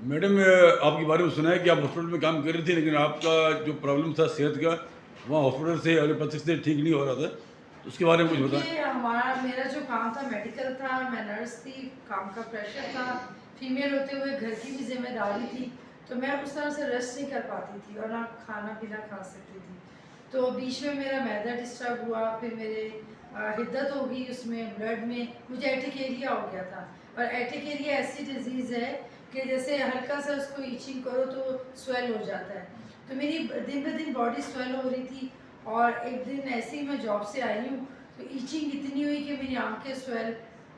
Madam आपके बारे में सुना है कि आप हॉस्पिटल में काम कर रही थी, लेकिन आपका जो प्रॉब्लम था सेहत का, वहाँ हॉस्पिटल से एलोपैथिक से ठीक नहीं हो रहा था, तो उसके बारे में कुछ बताएं। देखिए, मेरा जो काम था मेडिकल था, मैं नर्स थी, काम का प्रेशर था, फीमेल होते हुए घर की भी जिम्मेदारी थी, तो मैं उस तरह से रेस्ट नहीं कर पाती थी और ना खाना पीना खा सकती थी। तो बीच में मेरा मैदा डिस्टर्ब हुआ, फिर मेरे हिद्दत हो गई, उसमें ब्लड में मुझे एटिकेरिया हो गया था। और एटिकेरिया ऐसी डिजीज़ है कि जैसे हल्का सा उसको ईचिंग करो तो स्वेल हो जाता है। तो मेरी दिन ब दिन बॉडी स्वेल हो रही थी, और एक दिन ऐसे ही मैं जॉब से आई हूँ तो ईचिंग इतनी हुई कि मेरी आंखें स्वेल,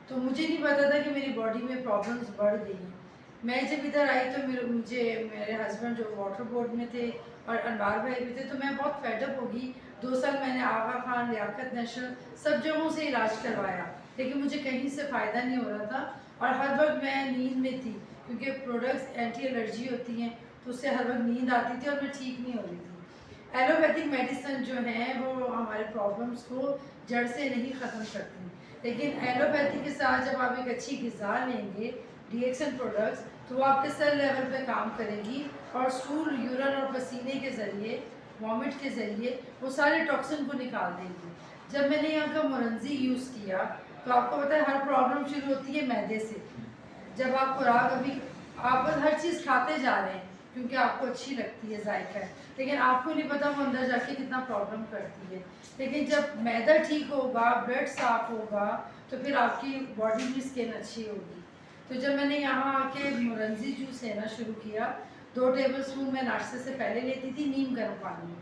तो मुझे नहीं पता था कि मेरी बॉडी में प्रॉब्लम्स बढ़ गई हैं। मैं जब इधर आई तो मेरे हस्बैंड जो वाटर बोर्ड में थे और अनवार भाई भी थे, तो मैं बहुत फेडअप होगी। 2 साल मैंने आगा खान, लियाकत नेशनल सब जगहों से इलाज करवाया, लेकिन मुझे कहीं से फ़ायदा नहीं हो रहा था। और हर वक्त मैं नींद में थी, क्योंकि प्रोडक्ट्स एंटी एलर्जी होती हैं, तो उससे हर वक्त नींद आती थी और मैं ठीक नहीं हो रही थी। एलोपैथिक मेडिसिन जो हैं वो हमारे प्रॉब्लम्स को जड़ से नहीं ख़त्म करती, लेकिन एलोपैथी के साथ जब आप एक अच्छी ग़िज़ा लेंगे, डीएक्सन प्रोडक्ट्स, तो वो आपके सेल लेवल पे काम करेगी और स्टूल, यूरिन और पसीने के ज़रिए, वॉमिट के ज़रिए वो सारे टॉक्सिन को निकाल देगी। जब मैंने यहाँ का मोरंजी यूज़ किया, तो आपको पता है हर प्रॉब्लम शुरू होती है मैदे से। जब आप खुराक अभी आप बस हर चीज़ खाते जा रहे हैं क्योंकि आपको अच्छी लगती है, जायका है, लेकिन आपको नहीं पता वो अंदर जाके कितना प्रॉब्लम करती है। लेकिन जब मैदा ठीक होगा, ब्लड साफ होगा, तो फिर आपकी बॉडी की स्किन अच्छी होगी। तो जब मैंने यहाँ आके मोरंजी जूस लेना शुरू किया, 2 टेबलस्पून मैं नाश्ते से पहले लेती थी नीम गर्म पानी में,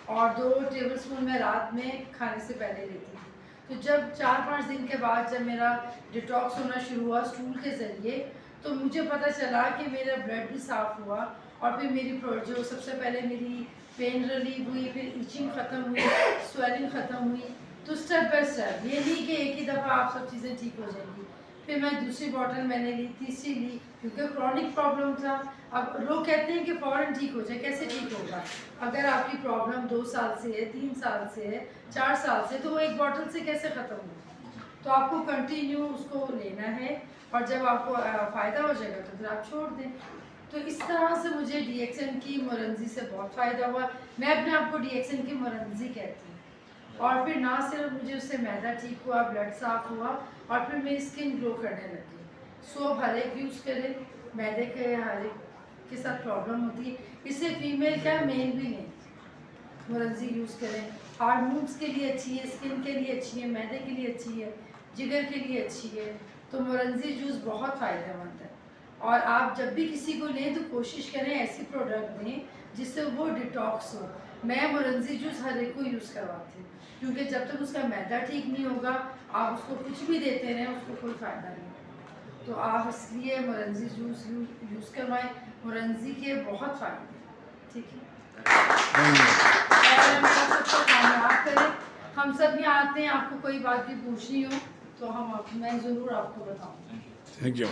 और 2 टेबलस्पून मैं रात में खाने से पहले लेती थी। तो जब 4-5 दिन के बाद जब मेरा डिटॉक्स होना शुरू हुआ स्टूल के ज़रिए, तो मुझे पता चला कि मेरा ब्लड भी साफ़ हुआ, और फिर मेरी जो सबसे पहले मेरी पेन रिलीव हुई, फिर ईचिंग ख़त्म हुई, स्वेलिंग ख़त्म हुई। तो स्टेप बाय स्टेप, ये नहीं कि एक ही दफ़ा आप सब चीज़ें ठीक हो जाएंगी। फिर मैं दूसरी बॉटल मैंने ली, तीसरी ली, क्योंकि क्रॉनिक प्रॉब्लम था। अब लोग कहते हैं कि फ़ौरन ठीक हो जाए, कैसे ठीक होगा? अगर आपकी प्रॉब्लम 2 साल से है, 3 साल से है, 4 साल से, तो वो एक बॉटल से कैसे ख़त्म होगी? तो आपको कंटिन्यू उसको लेना है, और जब आपको फ़ायदा हो जाएगा तो फिर आप छोड़ दें। तो इस तरह से मुझे डीएक्सन की मोरंजी से बहुत फ़ायदा हुआ। मैं अपने आप को डीएक्सन की मोरंजी कहती हूँ। और फिर ना सिर्फ मुझे उससे मैदा ठीक हुआ, ब्लड साफ़ हुआ, और फिर मेरी स्किन ग्लो करने लगी। सोप हर एक यूज़ करें, मैदे के हर एक के साथ प्रॉब्लम होती है, इससे फीमेल क्या मेल भी नहीं, मोरंजी यूज़ करें। हार्मोन्स के लिए अच्छी है, स्किन के लिए अच्छी है, मैदे के लिए अच्छी है, जिगर के लिए अच्छी है। तो मोरंजी जूस बहुत फ़ायदेमंद है, और आप जब भी किसी को लें तो कोशिश करें ऐसी प्रोडक्ट दें जिससे वो डिटॉक्स हो। मैं मोरंजी जूस हर एक को यूज़ करवाती हूँ, क्योंकि जब तक उसका मैदा ठीक नहीं होगा, आप उसको कुछ भी देते रहें, उसको कोई फ़ायदा नहीं होगा। तो आप इसलिए मोरंजी जूस यूज़ करवाएं, मोरंजी के बहुत फ़ायदे हैं, ठीक है। और मेरा सबको कामयाब करें। हम सब यहाँ आते हैं, आपको कोई बात भी पूछनी हो तो मैं ज़रूर आपको बताऊँगी। Thank you.